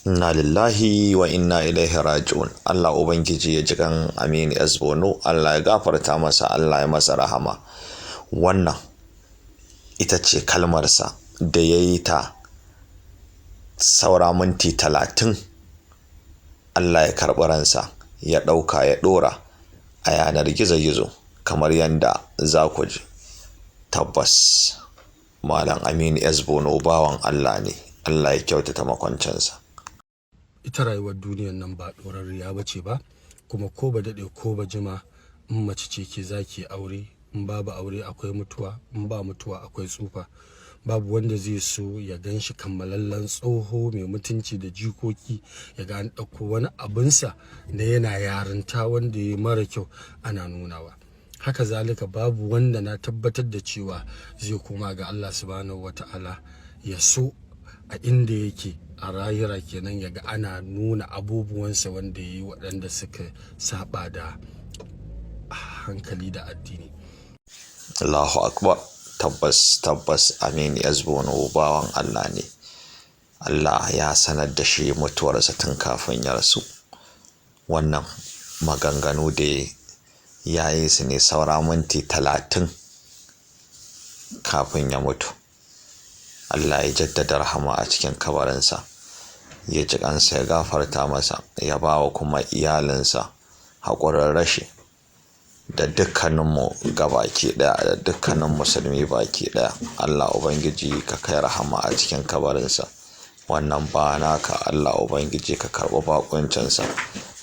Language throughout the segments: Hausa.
Inna lillahi wa inna ilaihi raji'un. Allah Ubangiji ya ji kan Aminu bono, Allah ya gafarta masa, Allah ya masa rahama. Wannan ita ce kalmarsa da ya yi ta saura minti 30 Allah ya karɓi ransa, ya ɗauka ya ɗora a yanar gizo-gizo kamar yadda za ku ji. Tabbas Malam Aminu bono bawan Allah ne, Allah ya kyautata makwancinsa. Ita rayuwar duniyar nan ba ɗorarriya ba ce ba, kuma ko ba daɗe ko ba jima, in mace ce ke zaki aure, in babu aure akwai mutuwa, in ba mutuwa akwai tsufa. Babu wanda zai so ya gan shi kammalallen tsoho mai mutunci da jikoki, ya ga an ɗauko wani abinsa da yana yarinta wanda ya mara kyau ana nunawa. Haka zalika babu wanda na tabbatar da cewa zai koma ga Allah subhanahu wata'ala ya so a inda yake a rayuwa kenan ya ga ana nuna abubuwansa wanda ya yi waɗanda suka saba da hankali da addini. Allahu akbar. Tabbas Aminu bono bawan Allah ne. Allah ya sanar da shi mutuwarsa tun kafin ya rasu. Wannan maganganu da ya yi su ne saura minti 30 kafin ya mutu. Allah ya jaddada rahama a cikin kabarinsa, ya ji kansa, ya gafarta masa, ya ba wa kuma iyalinsa haƙurin rashi, da dukkaninmu gabaki ɗaya, da dukkanin musulmi baki ɗaya. Allah Ubangiji ka kai rahama a cikin kabarinsa. Wannan ba naka, Allah Ubangiji ka karɓi bakuncinsa,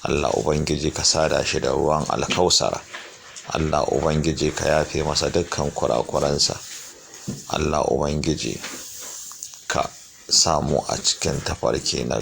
Allah Ubangiji ka sada shi da ruwan alkausara, Allah Ubangiji ka yafe masa dukkan kurakuransa, Allah Ubangiji ka samu a cikin tafarki na